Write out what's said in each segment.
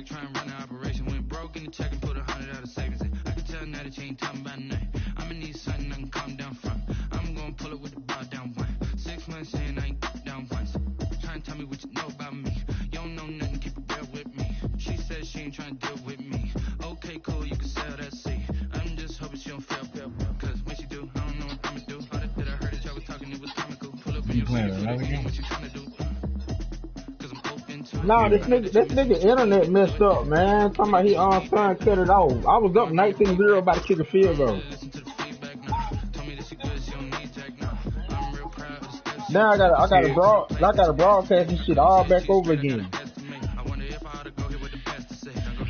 try and run the operation. Went broke in the check and put 100 out of savings in. I can tell now that you ain't talking about nothing. I'ma need something I can calm down from. I'm gonna pull it with the bar down one. 6 months in, I ain't down once. Try and tell me what you know about me. You don't know nothing, keep it real with me. She said she ain't trying to deal with me. Okay, cool, you can sell that seat. I'm just hoping she don't fail. Cause when she do, I don't know what I'ma do. All that I heard that y'all was talking, it was comical. Pull up in your city for the game, what you trying to do? Cause I'm open to Nah, this nigga internet messed up, man. Talking about he on son cut it off. I was up 19-0 about to kick a field goal. Now I gotta broadcast this shit all back over again.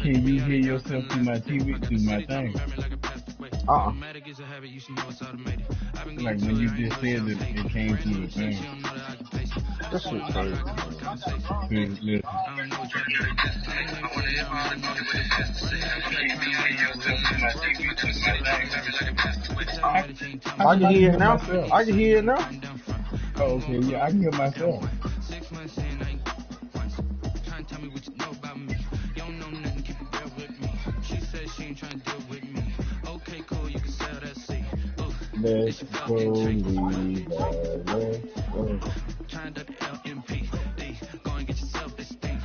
Can you hear yourself through my TV, through my thing? Like when you just said that it came through the thing. That shit crazy. Listen. I can hear it now. I can hear it now. Oh, okay, yeah, I can hear myself. Let's go leave Trying to LMP, go and get yourself this thing.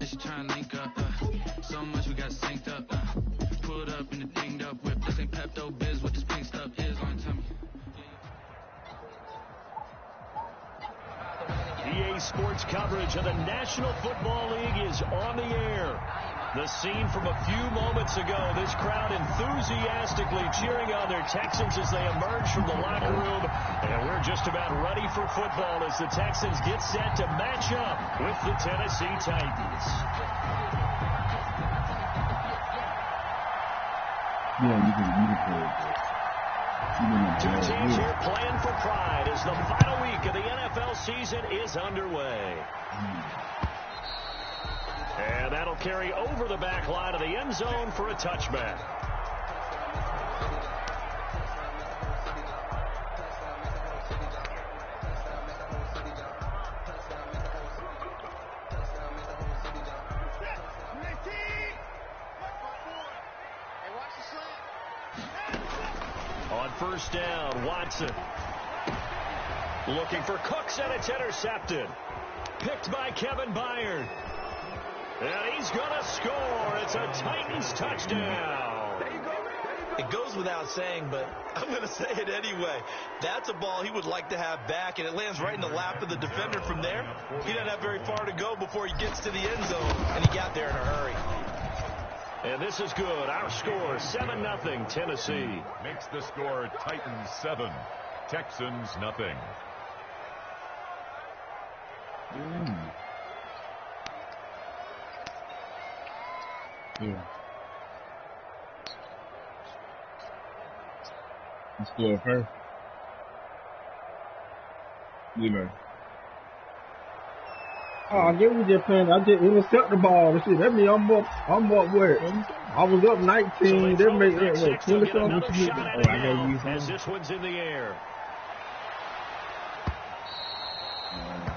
She trying to link up. So much we got synced up. Pulled up in the dinged up whip. This ain't Pepto Biz. What this pink stuff is on tummy. EA Sports coverage of the National Football League is on the air. The scene from a few moments ago, this crowd enthusiastically cheering on their Texans as they emerge from the locker room. And we're just about ready for football as the Texans get set to match up with the Tennessee Titans. Yeah, you can Two teams here playing for pride as the final week of the NFL season is underway. And that'll carry over the back line of the end zone for a touchback. On first down, Watson. Looking for Cooks, and it's intercepted. Picked by Kevin Byard. And he's going to score. It's a Titans touchdown. There you go. It goes without saying, but I'm going to say it anyway. That's a ball he would like to have back, and it lands right in the lap of the defender from there. He doesn't have very far to go before he gets to the end zone, and he got there in a hurry. And this is good. Our score, 7-0 Tennessee. Makes the score Titans 7, Texans nothing. Yeah. Let's go first. Levi. Oh, we just playing. I just intercept the ball. That shit. That mean I'm up where? I was up 19. They made it 20 something. As this one's in the air.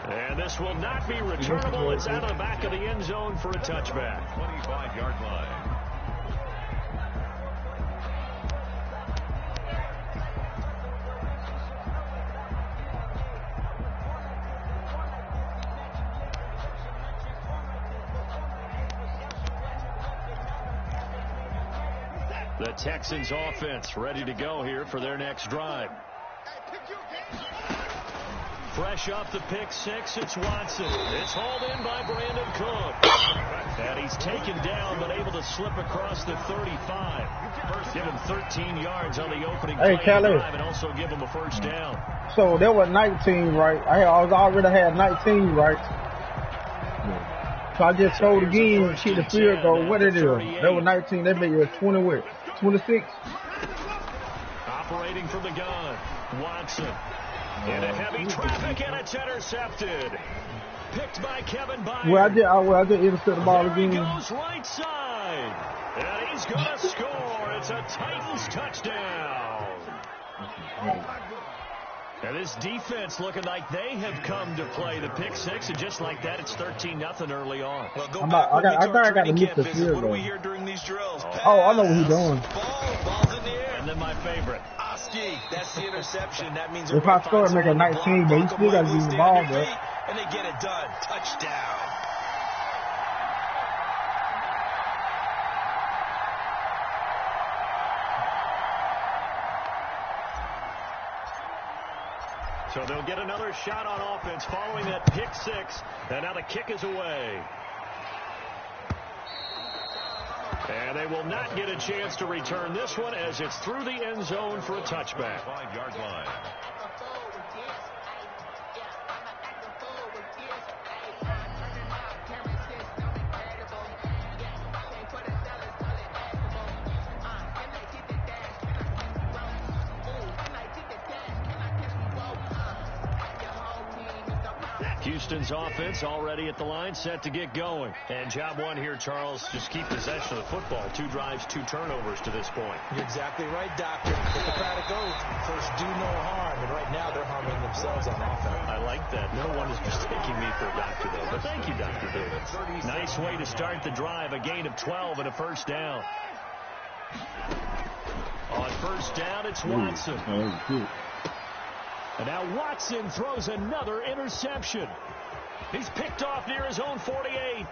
And this will not be returnable. It's out of the back of the end zone for a touchback. 25-yard line. The Texans offense ready to go here for their next drive. Fresh off the pick six, it's Watson. It's hauled in by Brandon Cook. And he's taken down, but able to slip across the 35. Give him 13 yards on the opening play drive and also give him a first down. So there was 19, right? I already had 19, right? So I just told again, kick the field goal. What it is? There was 19. They made it 20 what? 26. Operating from the gun, Watson. In a heavy traffic, and it's intercepted. Picked by Kevin Byard. Well, I just intercept the ball again. He goes right side. And he's going to score. It's a Titans touchdown. And this defense looking like they have come to play the pick six, and just like that, it's 13-0 early on. Well, go I back think I got to miss the field What do we goal. hear during these drills? Oh, I know what he's doing. Ball's in the air. And then my favorite. Oski, that's the interception. That means If I score, make it 19, but you still got to use the ball, bro. And they get it done. Touchdown. So they'll get another shot on offense following that pick six. And now the kick is away. And they will not get a chance to return this one as it's through the end zone for a touchback. 5-yard line. Houston's offense already at the line, set to get going. And job one here, Charles, just keep possession of the football. 2 drives, 2 turnovers to this point. You're exactly right, Doctor. Hippocratic oath. First, do no harm. And right now, they're harming themselves on offense. I like that. No one is mistaking me for a doctor, though. But thank you, Dr. Davis. Nice way to start the drive. A gain of 12 and a first down. On first down, it's Watson. And now Watson throws another interception. He's picked off near his own 48.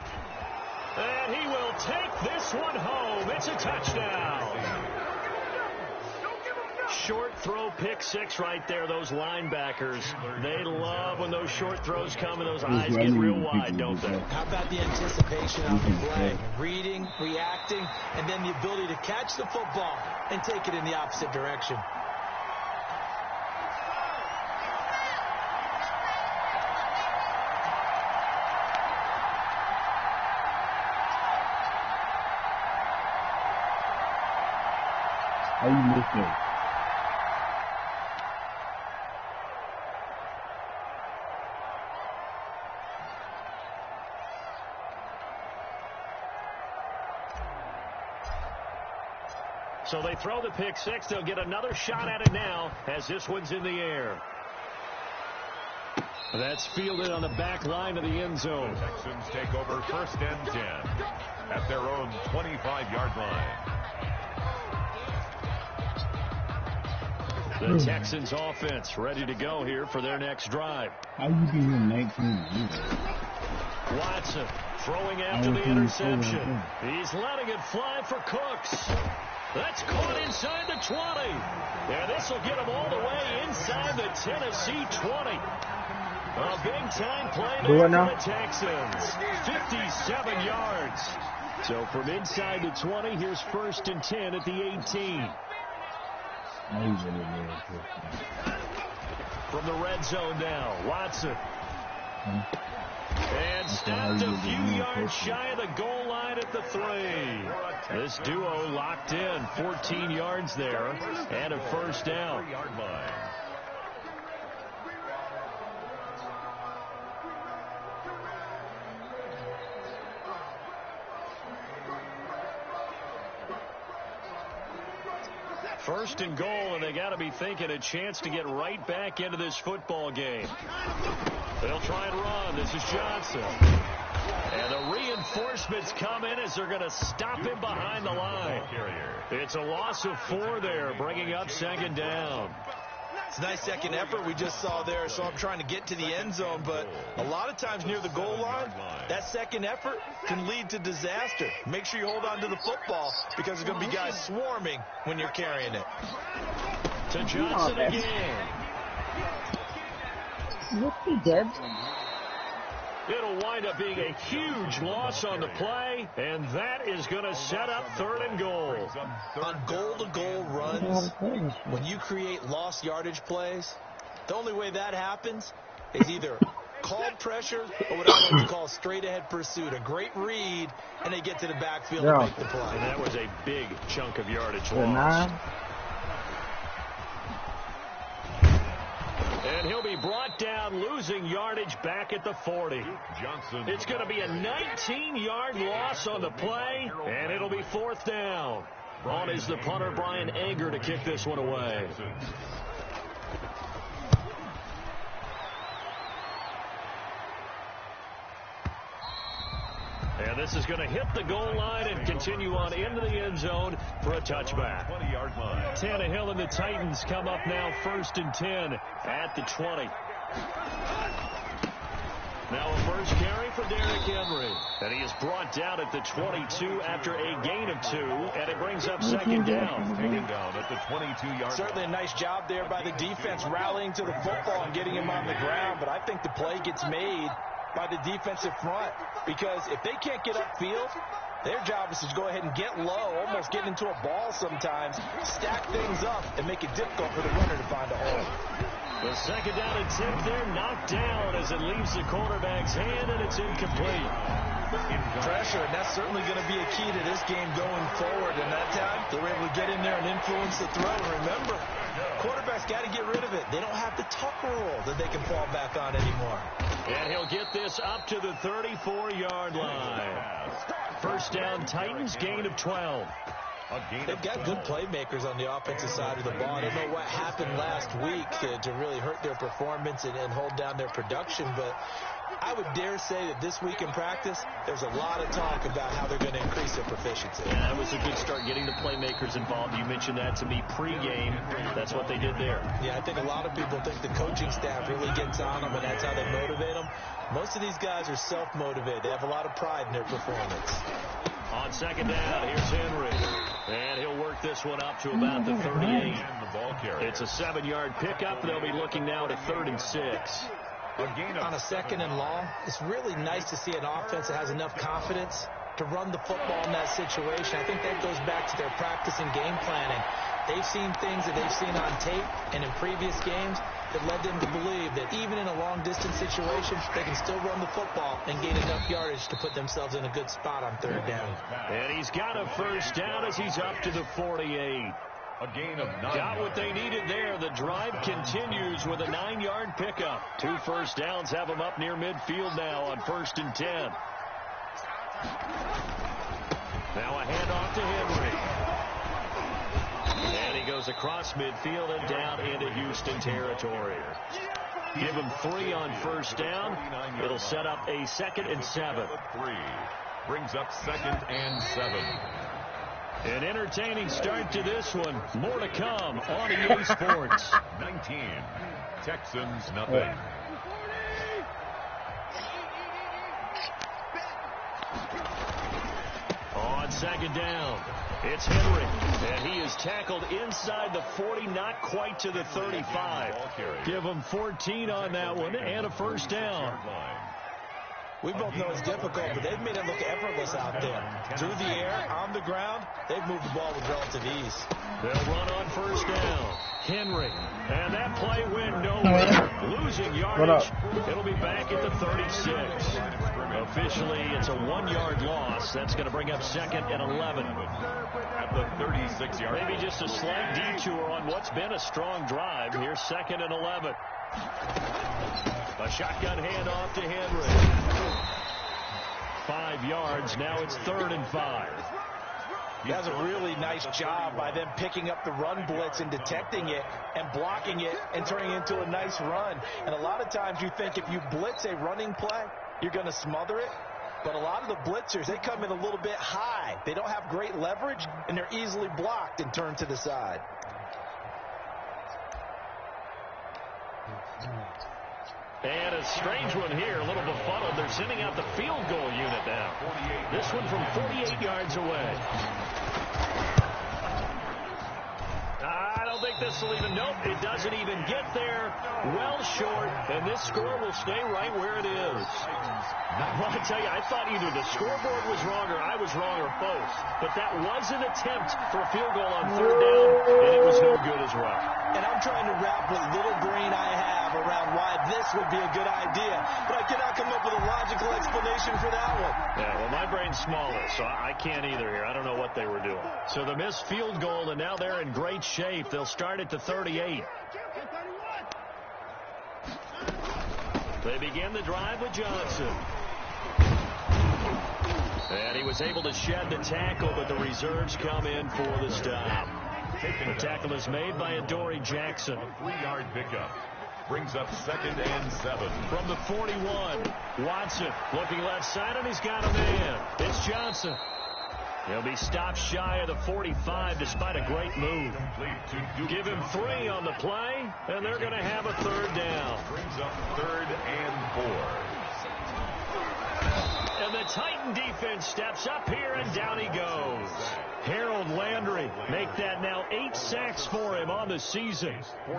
And he will take this one home. It's a touchdown. Short throw pick six right there. Those linebackers, they love when those short throws come and those eyes get real wide, don't they? How about the anticipation on the play? Reading, reacting, and then the ability to catch the football and take it in the opposite direction. How you miss that? So they throw the pick six. They'll get another shot at it now as this one's in the air. That's fielded on the back line of the end zone. The Texans take over 1st and 10 at their own 25-yard line. The Texans offense ready to go here for their next drive. How you give him 19? Watson throwing after the interception. He's letting it fly for Cooks. That's caught inside the 20. And this will get him all the way inside the Tennessee 20. A big-time play there for the Texans. 57 yards. So from inside the 20, here's 1st and 10 at the 18. From the red zone now, Watson. And stopped a few yards shy of the goal line at the 3. This duo locked in, 14 yards there, and a first down. First and goal, and they got to be thinking a chance to get right back into this football game. They'll try and run. This is Johnson. And the reinforcements come in as they're going to stop him behind the line. It's a loss of 4 there, bringing up 2nd down. It's a nice second effort we just saw there, so I'm trying to get to the end zone, but a lot of times near the goal line, that second effort can lead to disaster. Make sure you hold on to the football because there's going to be guys swarming when you're carrying it. To Johnson again. Yes, he did. It'll wind up being a huge loss on the play, and that is going to set up 3rd and goal. On goal-to-goal runs, when you create lost yardage plays, the only way that happens is either called pressure or what I like to call straight-ahead pursuit. A great read, and they get to the backfield and make the play. And that was a big chunk of yardage loss. And he'll be brought down, losing yardage back at the 40. It's going to be a 19-yard loss on the play, and it'll be 4th down. On is the punter, Brian Anger, to kick this one away. And this is going to hit the goal line and continue on into the end zone for a touchback. 20-yard line. Tannehill and the Titans come up now 1st and 10 at the 20. Now a first carry for Derrick Henry. And he is brought down at the 22 after a gain of 2. And it brings up 2nd down. Taken down at the 22-yard line. Certainly a nice job there by the defense rallying to the football and getting him on the ground. But I think the play gets made by the defensive front, because if they can't get upfield, their job is to go ahead and get low, almost get into a ball sometimes, stack things up, and make it difficult for the runner to find a hole. The 2nd down attempt there knocked down as it leaves the quarterback's hand, and it's incomplete. Pressure, and that's certainly going to be a key to this game going forward. And that time, they were able to get in there and influence the throw. And remember, quarterbacks got to get rid of it. They don't have the tuck rule that they can fall back on anymore. And he'll get this up to the 34-yard line. First down, Titans, gain of 12. They've got good playmakers on the offensive side of the ball. I don't know what happened last week to really hurt their performance and hold down their production, but I would dare say that this week in practice, there's a lot of talk about how they're going to increase their proficiency. Yeah, that was a good start, getting the playmakers involved. You mentioned that to me pregame. That's what they did there. Yeah, I think a lot of people think the coaching staff really gets on them, and that's how they motivate them. Most of these guys are self-motivated. They have a lot of pride in their performance. On 2nd down, here's Henry. And he'll work this one up to about the 38. It's a 7-yard pickup. They'll be looking now to 3rd and 6. On a 2nd and long, it's really nice to see an offense that has enough confidence to run the football in that situation. I think that goes back to their practice and game planning. They've seen things that they've seen on tape and in previous games that led them to believe that even in a long-distance situation, they can still run the football and gain enough yardage to put themselves in a good spot on 3rd down. And he's got a first down as he's up to the 48. A gain of 9. Got what they needed there. The drive continues with a 9-yard pickup. 2 first downs have them up near midfield now on 1st and 10. Now a handoff to Henry. And he goes across midfield and down into Houston territory. Give him 3 on first down. It'll set up a 2nd and 7. 3 brings up 2nd and 7. An entertaining start to this one. More to come on EA Sports. 19. Texans, nothing. On 2nd down, it's Henry. And he is tackled inside the 40, not quite to the 35. Give him 14 on that one and a first down. We both know it's difficult, but they've made it look effortless out there. Through the air, on the ground, they've moved the ball with relative ease. They'll run on first down. Henry. And that play went nowhere. Losing yardage. It'll be back at the 36. Officially, it's a 1-yard loss. That's going to bring up 2nd and 11. At the 36-yard line. Maybe just a slight detour on what's been a strong drive. Here's 2nd and 11. A shotgun handoff to Henry. 5 yards. Now it's 3rd and 5. That's a really nice job by them picking up the run blitz and detecting it and blocking it and turning it into a nice run. And a lot of times you think if you blitz a running play, you're going to smother it. But a lot of the blitzers, they come in a little bit high. They don't have great leverage, and they're easily blocked and turned to the side. And a strange one here, a little befuddled. They're sending out the field goal unit now. This one from 48 yards away. I don't think this will even, nope, it doesn't even get there. Well short, and this score will stay right where it is. I want to tell you, I thought either the scoreboard was wrong or I was wrong or both. But that was an attempt for a field goal on 3rd down, and it was no good as well. And I'm trying to wrap what little brain I have around why this would be a good idea. But I cannot come up with a logical explanation for that one. Yeah, well, my brain's smaller, so I can't either here. I don't know what they were doing. So the missed field goal, and now they're in great shape. They'll start at the 38. They begin the drive with Johnson. And he was able to shed the tackle, but the reserves come in for the stop. The tackle is made by Adoree Jackson. 3-yard pickup. brings up 2nd and 7. From the 41, Watson looking left side, and he's got a man. It's Johnson. He'll be stopped shy of the 45 despite a great move. Give him 3 on the play, and they're going to have a 3rd down. Brings up 3rd and 4. And the Titan defense steps up here, and down he goes. Harold Landry make that now 8 sacks for him on the season.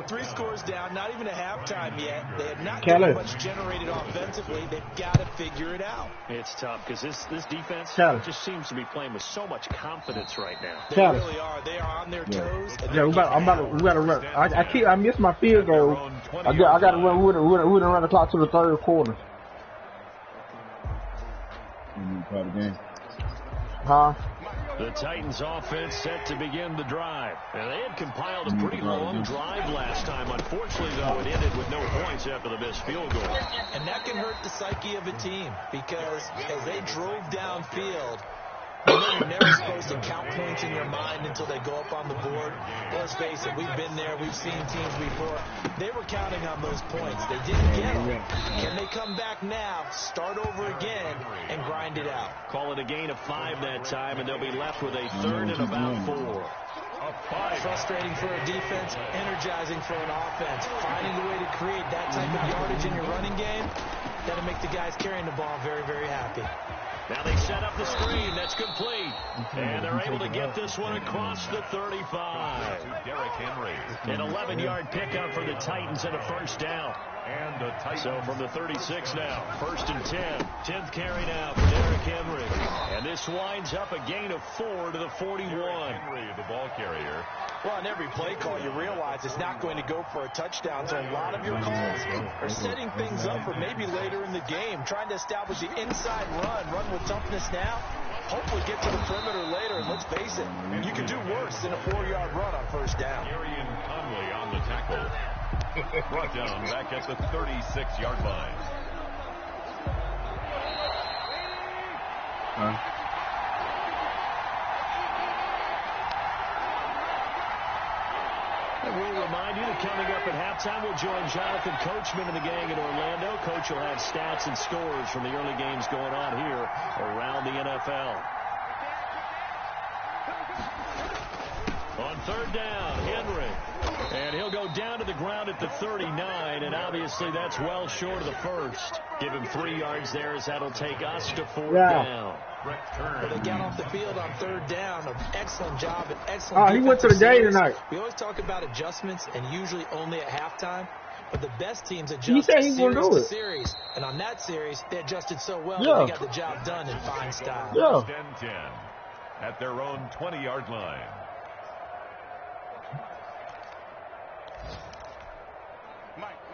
3 scores down, not even a halftime yet. They have not got much generated offensively. They've got to figure it out. It's tough because this defense just seems to be playing with so much confidence right now. They really are. They are on their toes. Yeah, we got to run. I missed my field goal. I got to run. We're gonna run the clock to the 3rd quarter. Huh? The Titans offense set to begin the drive. And they had compiled a pretty long drive last time. Unfortunately, though, it ended with no points after the missed field goal. And that can hurt the psyche of a team because as they drove downfield, you know you're never supposed to count points in your mind until they go up on the board. Let's face it, we've been there. We've seen teams before. They were counting on those points. They didn't get them. Can they come back now, start over again, and grind it out? Call it a gain of 5 that time, and they'll be left with a 3rd and about 4. Frustrating for a defense, energizing for an offense. Finding a way to create that type of yardage in your running game, that'll make the guys carrying the ball very, very happy. Now they set up the screen. That's complete. And they're able to get this one across the 35. Derrick Henry. An 11-yard pickup for the Titans and a 1st down. And the Titans. So from the 36 now, 1st and 10. 10th carry now for Derrick Henry. And this winds up a gain of 4 to the 41. Henry, the ball carrier. Well, on every play call, you realize it's not going to go for a touchdown, so a lot of your calls are setting things up for maybe later in the game, trying to establish the inside run with toughness now, hopefully get to the perimeter later, and let's face it, you can do worse than a 4-yard run on 1st down. Arian Conley on the tackle. Brought down back at the 36-yard line. And we'll remind you that coming up at halftime, we'll join Jonathan Coachman and the gang in Orlando. Coach will have stats and scores from the early games going on here around the NFL. On 3rd down, Henry. And he'll go down to the ground at the 39, and obviously that's well short of the 1st. Give him 3 yards there as that'll take us to 4th down. Well, they got off the field on 3rd down. An excellent job and excellent. He went to the game tonight. We always talk about adjustments, and usually only at halftime. But the best teams adjust he said he series do to it. series. And on that series, they adjusted so well that they got the job done in fine style. 1st and 10 at their own 20-yard line.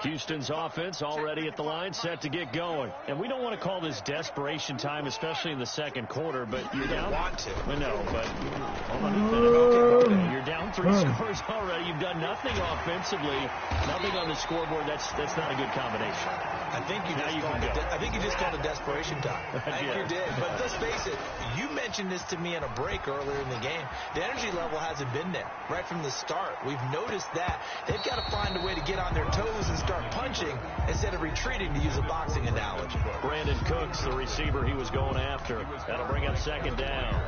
Houston's offense already at the line, set to get going. And we don't want to call this desperation time, especially in the 2nd quarter, but you're down. Want to. We know, but hold on. You're down 3 scores already. You've done nothing offensively, nothing on the scoreboard. That's not a good combination. I think you just called it desperation time. I think you did. But let's face it, you mentioned this to me in a break earlier in the game. The energy level hasn't been there right from the start. We've noticed that. They've got to find a way to get on their toes and start punching instead of retreating, to use a boxing analogy. Brandon Cooks, the receiver he was going after. That'll bring up 2nd down.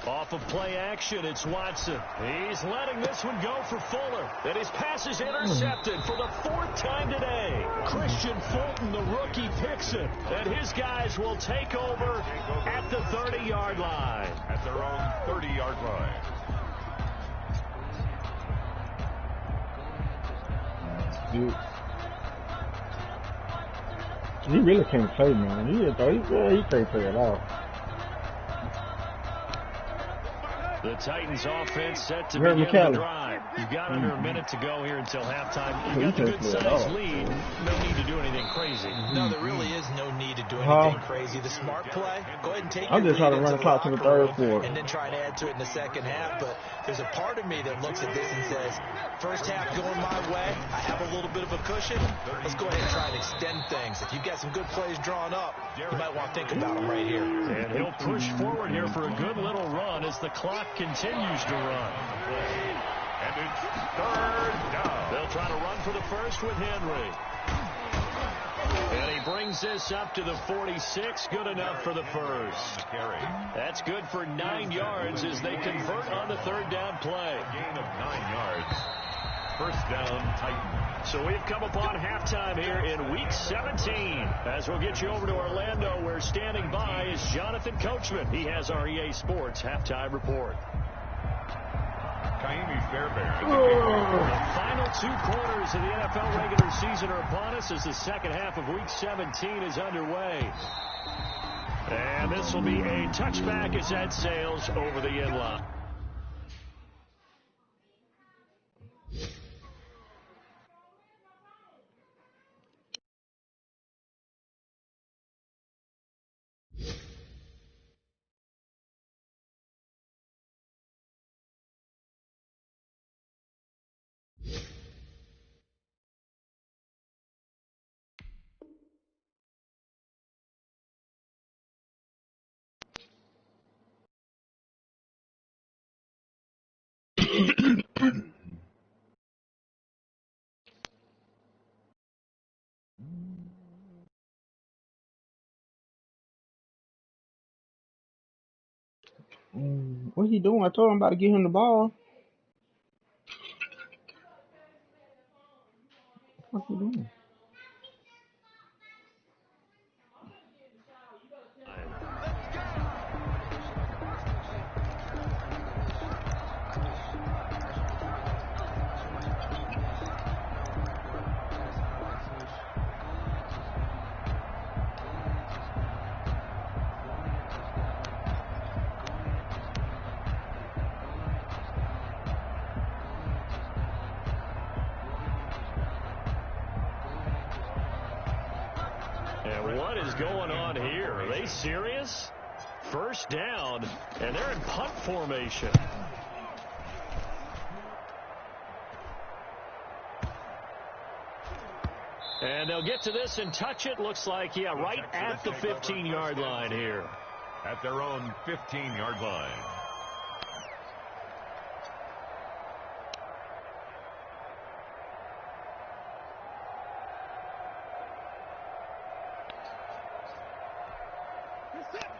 Off of play action, it's Watson. He's letting this one go for Fuller. And his pass is intercepted for the 4th time today. Christian Fulton, the rookie, picks it. And his guys will take over at the 30-yard line. At their own 30-yard line. He really can't play, man. He can't play at all. The The Titans offense set to begin the drive. You've got under a minute to go here until halftime. You've got a good-sized lead. No need to do anything crazy. No, there really is no need to do anything crazy. The smart play, go ahead and take I'm just trying to run the clock to the third quarter. And then try and add to it in the second half. But there's a part of me that looks at this and says, first half going my way, I have a little bit of a cushion. Let's go ahead and try and extend things. If you've got some good plays drawn up, you might want to think about them right here. And he'll push forward here for a good little run as the clock continues to run. And it's third down. They'll try to run for the first with Henry. And he brings this up to the 46. Good enough for the first. That's good for 9 yards as they convert on the third down play. Gain of 9 yards. First down, Titans. So we've come upon halftime here in Week 17. As we'll get you over to Orlando, where standing by is Jonathan Coachman. He has our EA Sports halftime report. Kaimi Fairbairn. The final 2 quarters of the NFL regular season are upon us as the second half of Week 17 is underway. And this will be a touchback as that sails over the end line. What's he doing? I told him about to get him the ball. What's he doing? And what is going on here? Are they serious? First down, and they're in punt formation. And they'll get to this and touch it. Looks like, yeah, right at the 15-yard line here. At their own 15-yard line.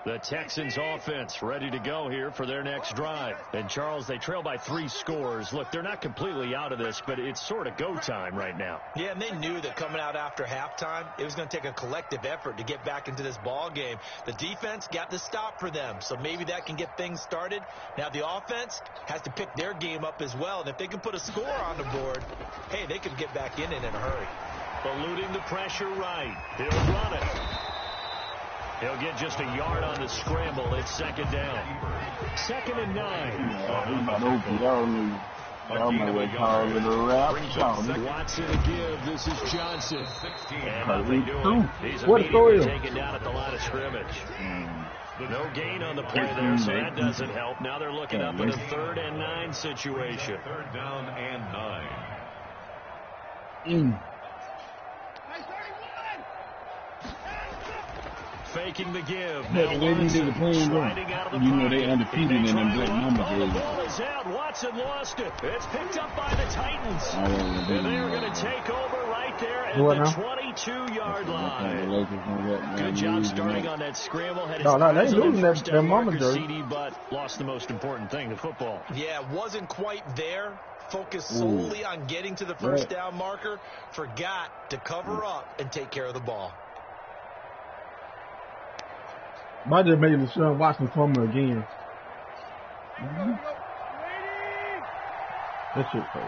The Texans offense ready to go here for their next drive. And, Charles, they trail by 3 scores. Look, they're not completely out of this, but it's sort of go time right now. Yeah, and they knew that coming out after halftime, it was going to take a collective effort to get back into this ball game. The defense got the stop for them, so maybe that can get things started. Now the offense has to pick their game up as well, and if they can put a score on the board, hey, they could get back in it in a hurry. Eluding the pressure right. He'll run it. He'll get just a yard on the scramble. It's second down. 2nd and 9. Watson to give. This is Johnson. And nothing doing. He's immediately taken down at the line of scrimmage. No gain on the play there, so that doesn't help. Now they're looking up in a 3rd and 9 situation. 3rd down and 9. Faking the give. Yeah, the way we did the playing game. You know they undefeated in them black numbers. The ball is out. Watson lost it. It's picked up by the Titans. And they're going to take over right there at the 22-yard line. Good job starting on that scramble. Had no, they losing their moment, CD, but lost the most important thing, the football. Yeah, wasn't quite there. Focused solely on getting to the first down marker. Forgot to cover up and take care of the ball. I just made the Sean Watson fumble again. That shit crazy.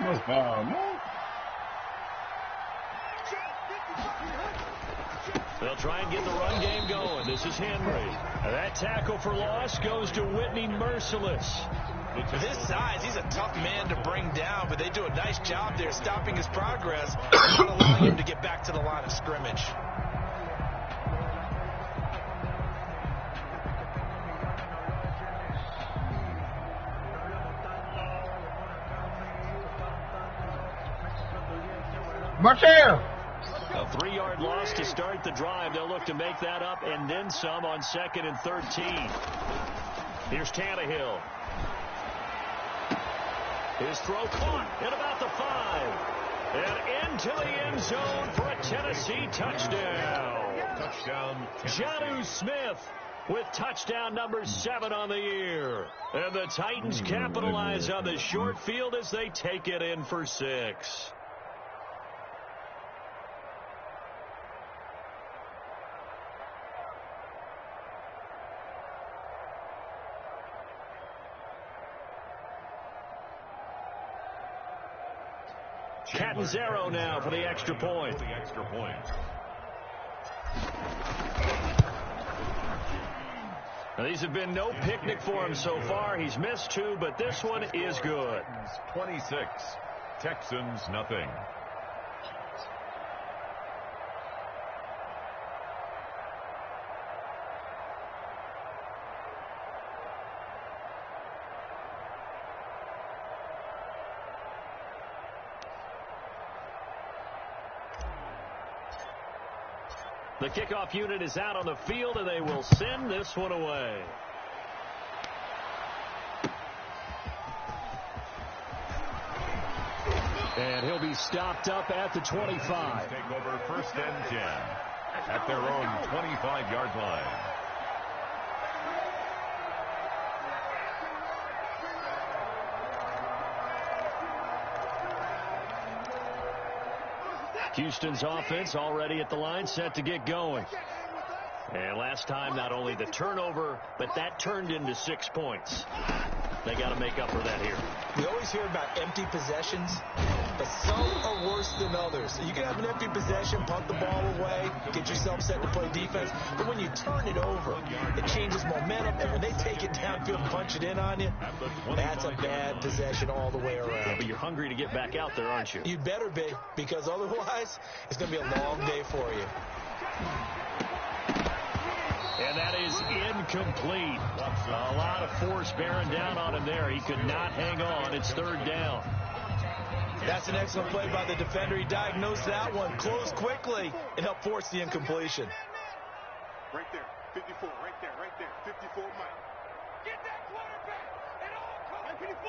No foul, man. They'll try and get the run game going. This is Henry. That tackle for loss goes to Whitney Merciless. For his size, he's a tough man to bring down, but they do a nice job there stopping his progress, not allowing him to get back to the line of scrimmage. Marshall! A 3-yard loss to start the drive. They'll look to make that up and then some on 2nd and 13. Here's Tannehill. His throw caught at about the 5. And into the end zone for a Tennessee touchdown. Touchdown. Jonnu Smith with touchdown number 7 on the year. And the Titans capitalize on the short field as they take it in for 6. Catanzaro now for the extra point. Now, these have been no picnic for him so far. He's missed 2, but this one is good. 26. Texans nothing. The kickoff unit is out on the field, and they will send this one away. And he'll be stopped up at the 25. Take over 1st and 10 at their own 25-yard line. Houston's offense already at the line, set to get going. And last time, not only the turnover, but that turned into 6 points. They got to make up for that here. We always hear about empty possessions, but some are worse than others. You can have an empty possession, punt the ball away, get yourself set to play defense, but when you turn it over, it changes momentum, and when they take it downfield and punch it in on you, that's a bad possession all the way around. Yeah, but you're hungry to get back out there, aren't you? You better be, because otherwise, it's going to be a long day for you. And that is incomplete. A lot of force bearing down on him there. He could not hang on. It's 3rd down. That's an excellent play by the defender. He diagnosed that one, closed quickly, and helped force the incompletion. Right there, 54, right there, 54, Mike. Get that quarterback! It all comes 54!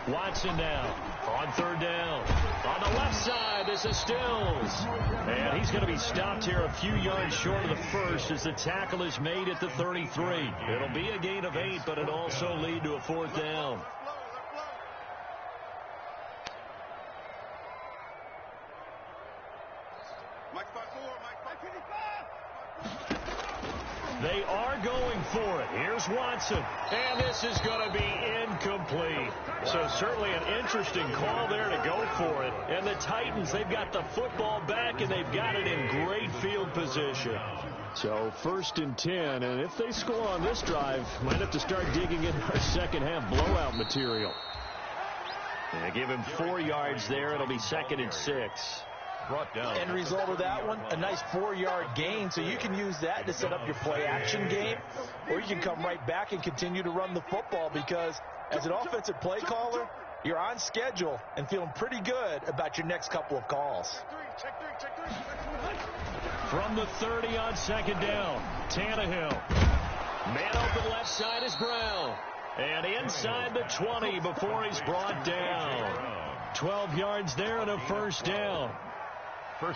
Watson now on 3rd down. On the left side, this is Stills. And he's going to be stopped here a few yards short of the 1st as the tackle is made at the 33. It'll be a gain of 8, but it'll also lead to a 4th down. They are going for it. Here's Watson. And this is going to be incomplete. So certainly an interesting call there to go for it. And the Titans, they've got the football back, and they've got it in great field position. So 1st and 10, and if they score on this drive, might have to start digging in our second-half blowout material. And give him 4 yards there. It'll be 2nd and 6. Brought down. End result of that one, a nice 4-yard gain. So you can use that to set up your play-action game, or you can come right back and continue to run the football, because as an offensive play caller, you're on schedule and feeling pretty good about your next couple of calls. From the 30 on 2nd down, Tannehill. Man open left side is Brown. And inside the 20 before he's brought down. 12 yards there and a 1st down.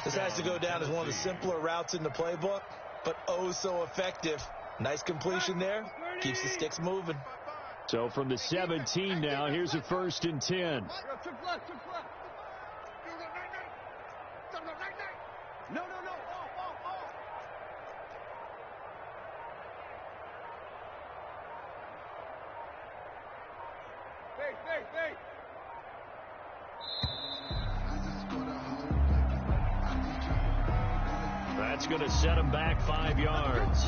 This has to go down as one of the simpler routes in the playbook, but oh so effective. Nice completion there. Keeps the sticks moving. So from the 17 now, here's a 1st and 10. No. Hey. I just want to hold. I just That's going to set him back 5 yards.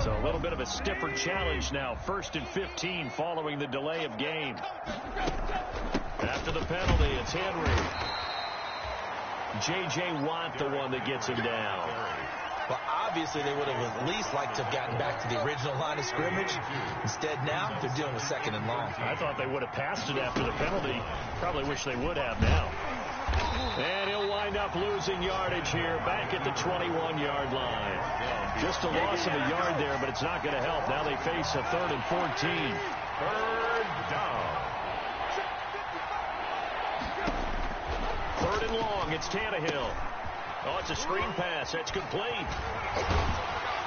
So a little bit of a stiffer challenge now. 1st and 15 following the delay of game. After the penalty, it's Henry. J.J. Watt, the one that gets him down. Well, obviously, they would have at least liked to have gotten back to the original line of scrimmage. Instead, now, they're dealing with 2nd and long. I thought they would have passed it after the penalty. Probably wish they would have now. And he'll wind up losing yardage here back at the 21-yard line. Just a loss of a yard there, but it's not going to help. Now they face a 3rd and 14. 3rd down. 3rd and long. It's Tannehill. Oh, it's a screen pass. That's complete.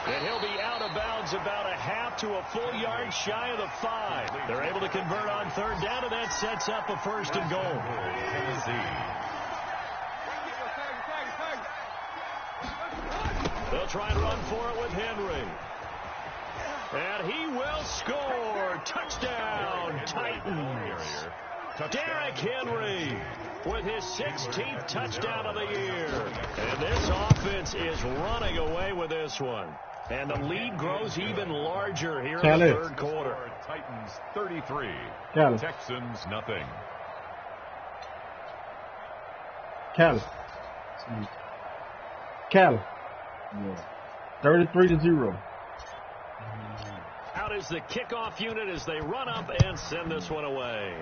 And he'll be out of bounds about a half to a full yard shy of the 5. They're able to convert on 3rd down, and that sets up a 1st and goal. They'll try and run for it with Henry. And he will score. Touchdown, Titans. Derrick Henry with his 16th touchdown of the year. And this offense is running away with this one. And the lead grows even larger here in the 3rd quarter. Titans 33. Texans nothing. Cal. 33-0. Out is the kickoff unit as they run up and send this one away.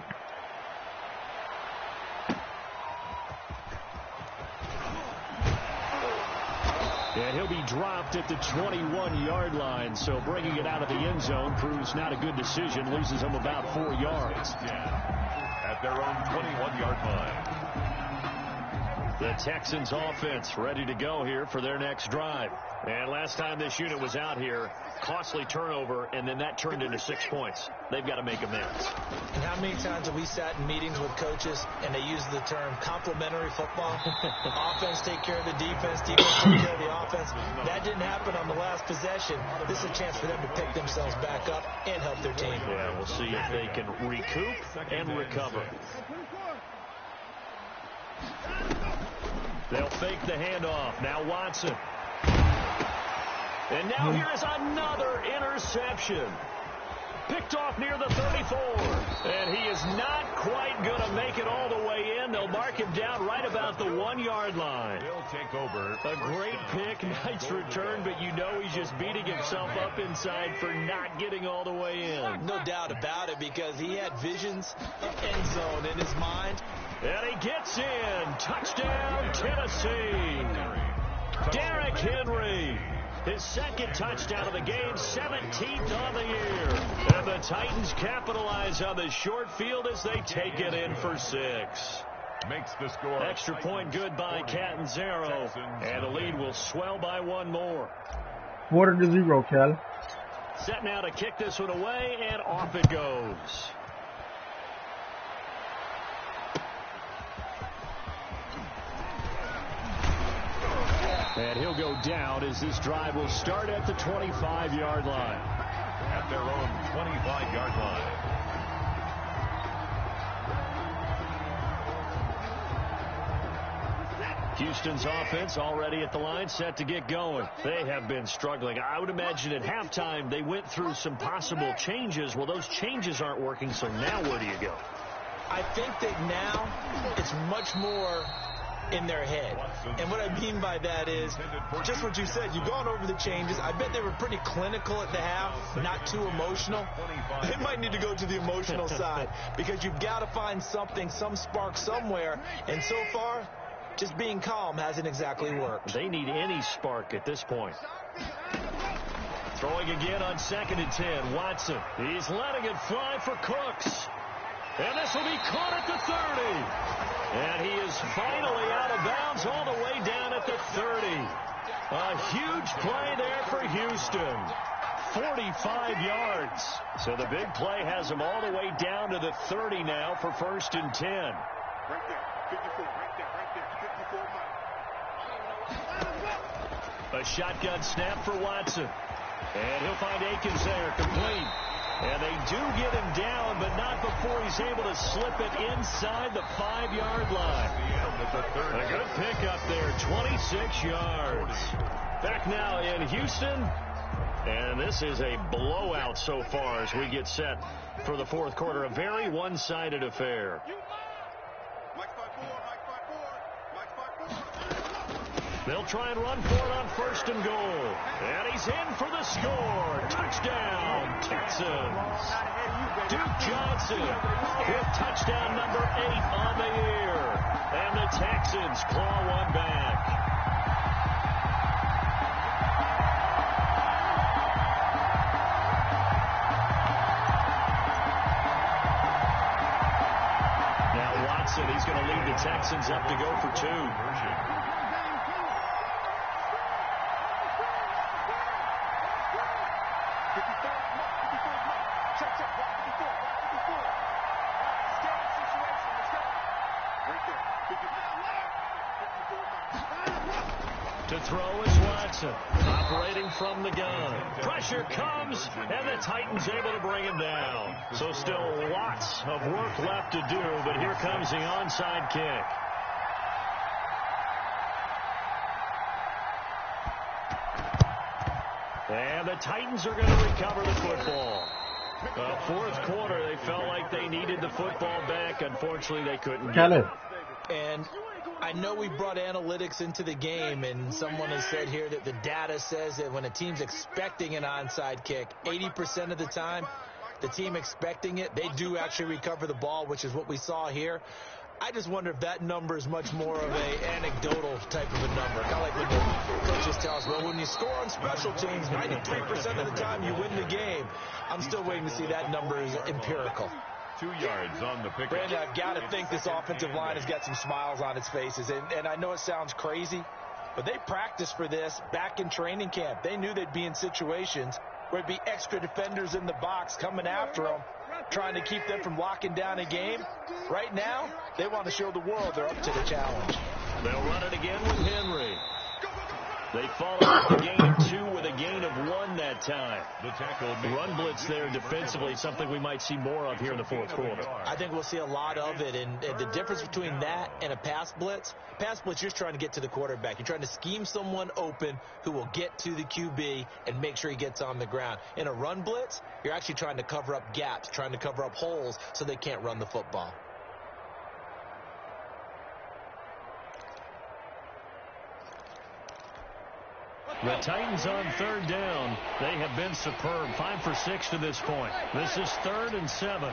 And he'll be dropped at the 21-yard line, so bringing it out of the end zone proves not a good decision. Loses him about 4 yards. At their own 21-yard line. The Texans offense ready to go here for their next drive. And last time this unit was out here, costly turnover, and then that turned into 6 points. They've got to make amends. And how many times have we sat in meetings with coaches and they use the term complementary football? Offense take care of the defense, defense take care of the offense. That didn't happen on the last possession. This is a chance for them to pick themselves back up and help their team. Yeah, we'll see if they can recoup and recover. They'll fake the handoff. Now Watson. And now here is another interception. Picked off near the 34. And he is not quite going to make it all the way in. They'll mark him down right about the 1-yard line. He'll take over. A great pick, nice return, but you know he's just beating himself up inside for not getting all the way in. No doubt about it, because he had visions of end zone in his mind. And he gets in. Touchdown, Tennessee. Derrick Henry. His 2nd touchdown of the game, 17th on the year. And the Titans capitalize on the short field as they take it in for 6. Makes the score. Extra point good by Catanzaro. And the lead will swell by 1 more. 40-0, Cal. Set now to kick this one away, and off it goes. And he'll go down as this drive will start at the 25-yard line. At their own 25-yard line. Houston's offense already at the line, set to get going. They have been struggling. I would imagine at halftime they went through some possible changes. Well, those changes aren't working, so now where do you go? I think that now it's much more in their head. And what I mean by that is just what you said. You've gone over the changes. I bet they were pretty clinical at the half, not too emotional. They might need to go to the emotional side, because you've got to find something, some spark somewhere. And so far, just being calm hasn't exactly worked. They need any spark at this point. Throwing again on 2nd and 10. Watson. He's letting it fly for Cooks. And this will be caught at the 30. And he is finally out of bounds all the way down at the 30. A huge play there for Houston. 45 yards. So the big play has him all the way down to the 30 now for 1st and 10. Right there. 54. Right there. 54 miles. A shotgun snap for Watson. And he'll find Akins there, complete. And they do get him down, but not before he's able to slip it inside the 5-yard line. A good pickup there, 26 yards. Back now in Houston. And this is a blowout so far as we get set for the fourth quarter. A very one-sided affair. They'll try and run for it on 1st and goal. And he's in for the score. Touchdown, Texans. Duke Johnson with touchdown number 8 on the year. And the Texans claw one back. Now Watson, he's going to lead the Texans up to go for 2. To throw is Watson, operating from the gun. Pressure comes, and the Titans able to bring him down. So still lots of work left to do, but here comes the onside kick. And the Titans are going to recover the football. Fourth quarter, they felt like they needed the football back. Unfortunately, they couldn't get it. And I know we brought analytics into the game, and someone has said here that the data says that when a team's expecting an onside kick, 80% of the time, the team expecting it, they do actually recover the ball, which is what we saw here. I just wonder if that number is much more of a anecdotal type of a number. Kind of like when the coaches tell us, well, when you score on special teams, 93% of the time you win the game. I'm still waiting to see that number is empirical. 2 yards on the pick. Brandon, I've got to think this offensive line has got some smiles on its faces. And I know it sounds crazy, but they practiced for this back in training camp. They knew they'd be in situations where it'd be extra defenders in the box coming after them, trying to keep them from locking down a game. Right now, they want to show the world they're up to the challenge. They'll run it again with Henry. They followed up the gain of 2 with a gain of 1 that time. The tackle run blitz there defensively, something we might see more of here in the fourth quarter. I think we'll see a lot of it, and the difference between that and a pass blitz, you're just trying to get to the quarterback. You're trying to scheme someone open who will get to the QB and make sure he gets on the ground. In a run blitz, you're actually trying to cover up gaps, trying to cover up holes so they can't run the football. The Titans on 3rd down. They have been superb. 5 for 6 to this point. This is 3rd and 7.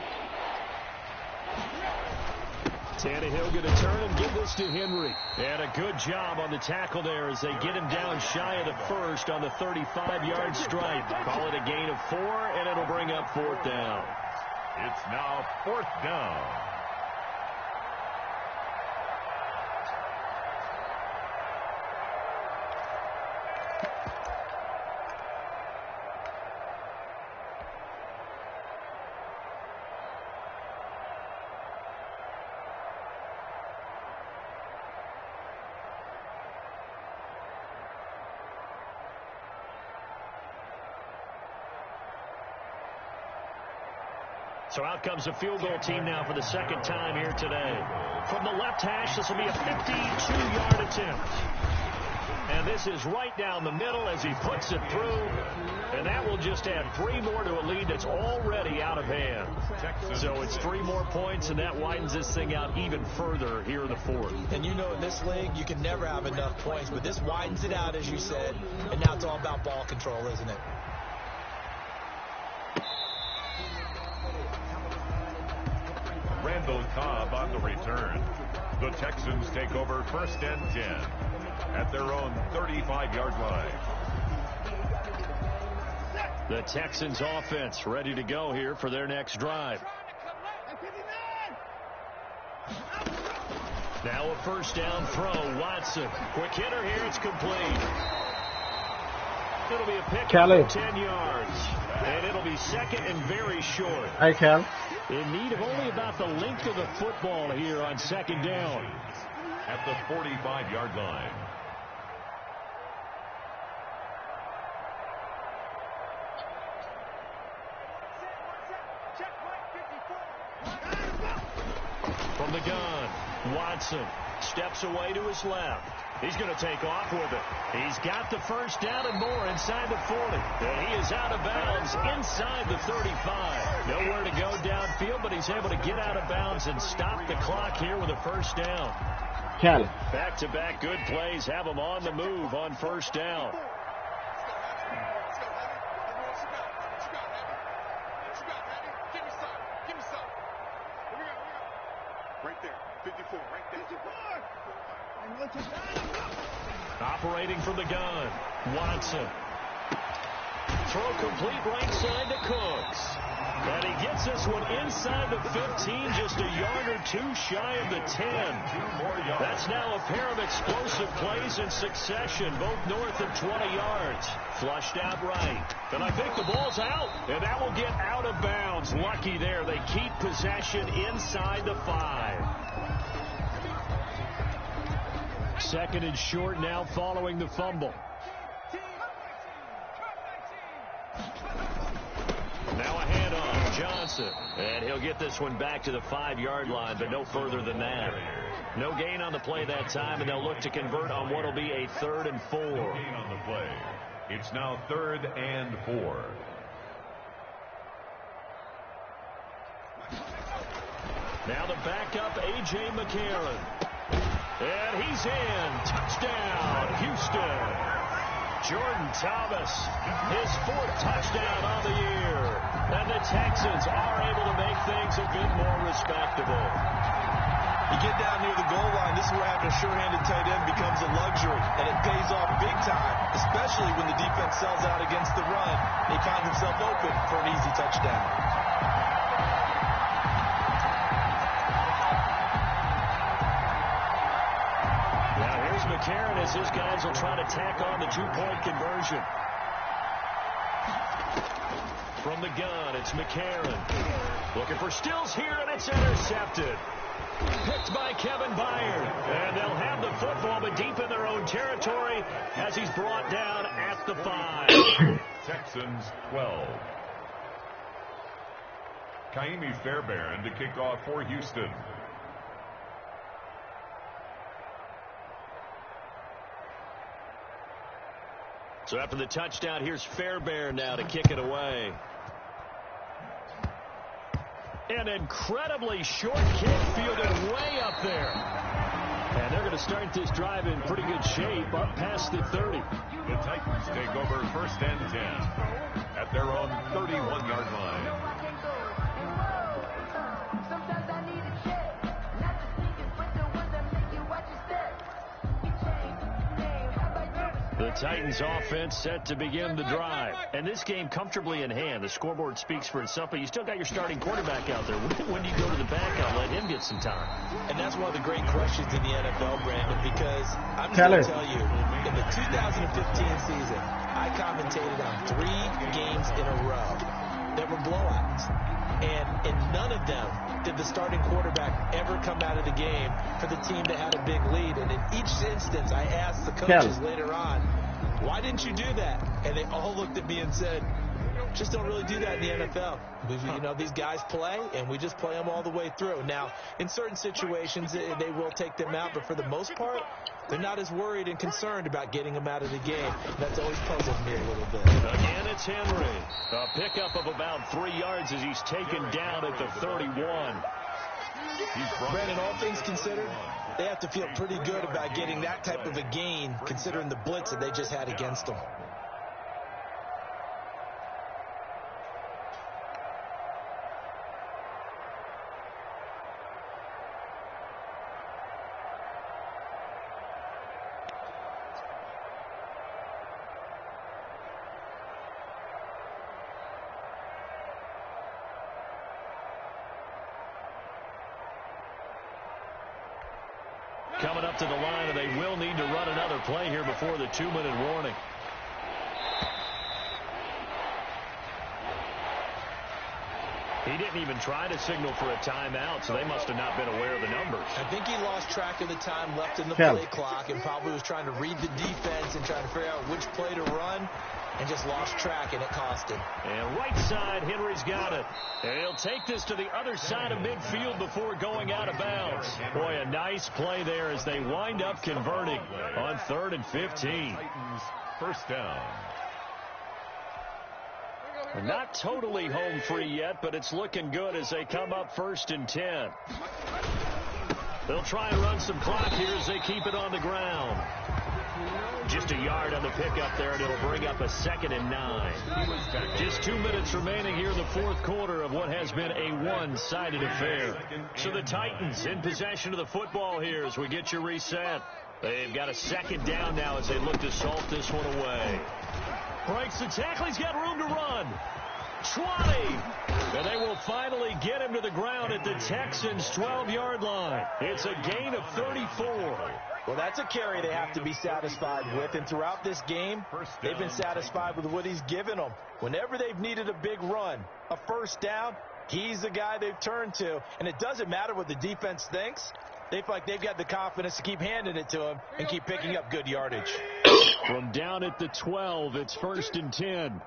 Tannehill going to turn and give this to Henry. And a good job on the tackle there as they get him down shy of the first on the 35-yard stripe. Call it a gain of 4, and it'll bring up 4th down. It's now 4th down. So out comes the field goal team now for the second time here today. From the left hash, this will be a 52-yard attempt. And this is right down the middle as he puts it through. And that will just add 3 more to a lead that's already out of hand. So it's 3 more points, and that widens this thing out even further here in the fourth. And you know in this league, you can never have enough points. But this widens it out, as you said. And now it's all about ball control, isn't it? Randall Cobb on the return. The Texans take over 1st and 10 at their own 35-yard line. The Texans offense ready to go here for their next drive. Now a 1st down throw. Watson. Quick hitter here. It's complete. It'll be a pick of 10 yards. And it'll be 2nd and very short. Hey, Cal. In need of only about the length of the football here on 2nd down. At the 45-yard line. Watson steps away to his left. He's going to take off with it. He's got the first down and more inside the 40. And he is out of bounds inside the 35. Nowhere to go downfield, but he's able to get out of bounds and stop the clock here with a first down. Cali. Back-to-back good plays have him on the move on first down. Right there, 54, right there. 54. Operating from the gun, Watson. Throw complete right side to Cooks. And he gets this one inside the 15, just a yard or two shy of the 10. That's now a pair of explosive plays in succession, both north of 20 yards. Flushed out right. And I think the ball's out, and that will get out of bounds. Lucky there. They keep possession inside the 5. Second and short now following the fumble. Now a handoff, Johnson. And he'll get this one back to the 5-yard line, but no further than that. No gain on the play that time, and they'll look to convert on what will be a 3rd and 4. No gain on the play. It's now 3rd and 4. Now the backup, A.J. McCarron. And he's in. Touchdown, Houston. Jordan Thomas, his 4th touchdown on the year. And the Texans are able to make things a bit more respectable. You get down near the goal line, this is where having a sure-handed tight end becomes a luxury. And it pays off big time, especially when the defense sells out against the run. He finds himself open for an easy touchdown. McCarron as his guys will try to tack on the 2-point conversion. From the gun, it's McCarron. Looking for Stills here, and it's intercepted. Picked by Kevin Byard. And they'll have the football, but deep in their own territory as he's brought down at the 5. Texans 12. Kaimi Fairbairn to kick off for Houston. So after the touchdown, here's Fairbairn now to kick it away. An incredibly short kick fielded way up there. And they're going to start this drive in pretty good shape up past the 30. The Titans take over 1st and 10 at their own 31-yard line. The Titans offense set to begin the drive. And this game comfortably in hand. The scoreboard speaks for itself, but you still got your starting quarterback out there. When do you go to the backup, let him get some time? And that's one of the great questions in the NFL, Brandon, because I'm just going to tell you, in the 2015 season, I commentated on 3 games in a row that were blowouts. And in none of them did the starting quarterback ever come out of the game for the team that had a big lead. And in each instance, I asked the coaches later on, why didn't you do that? And they all looked at me and said, just don't really do that in the NFL. You know, these guys play, and we just play them all the way through. Now, in certain situations, they will take them out, but for the most part, they're not as worried and concerned about getting them out of the game. That's always puzzled me a little bit. Again, it's Henry. A pickup of about 3 yards as he's taken down at the 31. Brandon, all things considered, they have to feel pretty good about getting that type of a gain, considering the blitz that they just had against them. Coming up to the line, and they will need to run another play here before the 2-minute warning. He didn't even try to signal for a timeout, so they must have not been aware of the numbers. I think he lost track of the time left in the play clock and probably was trying to read the defense and trying to figure out which play to run and just lost track, and it cost him. And right side, Henry's got it. And he'll take this to the other side of midfield before going out of bounds. Boy, a nice play there as they wind up converting on 3rd and 15. Titans first down. Not totally home free yet, but it's looking good as they come up 1st and 10. They'll try and run some clock here as they keep it on the ground. Just a yard on the pickup there, and it'll bring up a 2nd and 9. Just 2 minutes remaining here in the 4th quarter of what has been a one-sided affair. So the Titans in possession of the football here as we get you reset. They've got a 2nd down now as they look to salt this one away. Breaks the tackle. He's got room to run. 20. And they will finally get him to the ground at the Texans' 12-yard line. It's a gain of 34. Well, that's a carry they have to be satisfied with. And throughout this game, they've been satisfied with what he's given them. Whenever they've needed a big run, a 1st down, he's the guy they've turned to. And it doesn't matter what the defense thinks. They feel like they've got the confidence to keep handing it to him and keep picking up good yardage. From down at the 12, it's 1st and 10.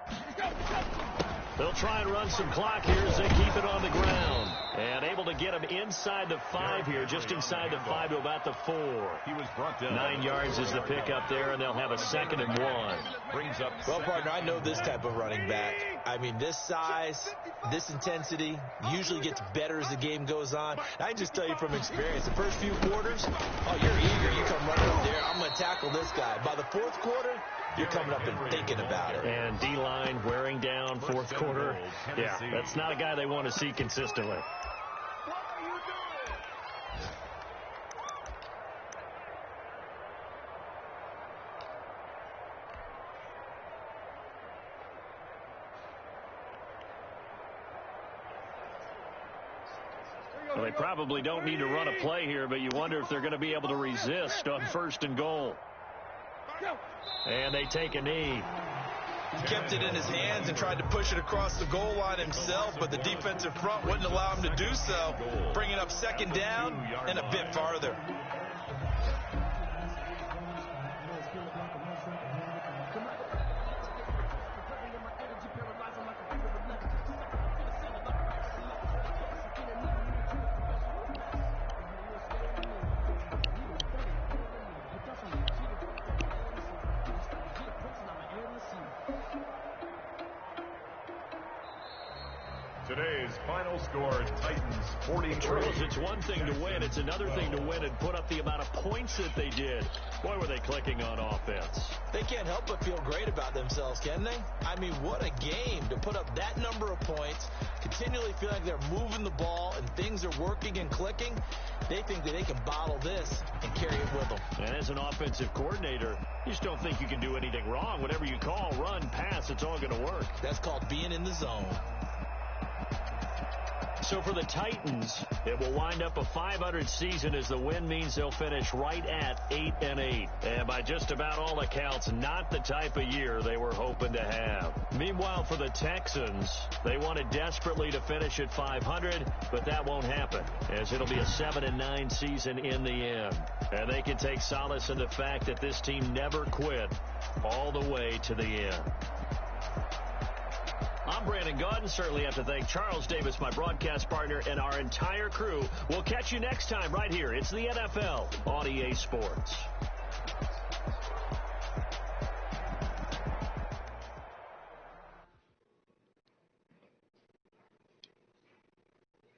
They'll try and run some clock here as they keep it on the ground. And able to get him inside the 5 here, just inside the 5 to about the 4. He was brought down. 9 yards is the pickup there, and they'll have a 2nd and 1. Brings up. Well, partner, I know this type of running back. I mean, this size, this intensity usually gets better as the game goes on. I can just tell you from experience, the first few quarters, oh, you're eager. You come running up there. I'm going to tackle this guy. By the 4th quarter, you're coming up and thinking about it. And D-line wearing down 4th quarter. Yeah, that's not a guy they want to see consistently. Well, they probably don't need to run a play here, but you wonder if they're going to be able to resist on 1st and goal. And they take a knee. He kept it in his hands and tried to push it across the goal line himself, but the defensive front wouldn't allow him to do so, bringing up 2nd down and a bit farther. Today's final score, Titans 43. Charles, it's one thing to win. It's another thing to win and put up the amount of points that they did. Boy, were they clicking on offense. They can't help but feel great about themselves, can they? I mean, what a game to put up that number of points, continually feel like they're moving the ball and things are working and clicking. They think that they can bottle this and carry it with them. And as an offensive coordinator, you just don't think you can do anything wrong. Whatever you call, run, pass, it's all going to work. That's called being in the zone. So for the Titans, it will wind up a .500 season as the win means they'll finish right at 8-8. And by just about all accounts, not the type of year they were hoping to have. Meanwhile, for the Texans, they wanted desperately to finish at .500, but that won't happen, as it'll be a 7-9 season in the end. And they can take solace in the fact that this team never quit all the way to the end. I'm Brandon Gaudin. Certainly have to thank Charles Davis, my broadcast partner, and our entire crew. We'll catch you next time right here. It's the NFL on EA Sports.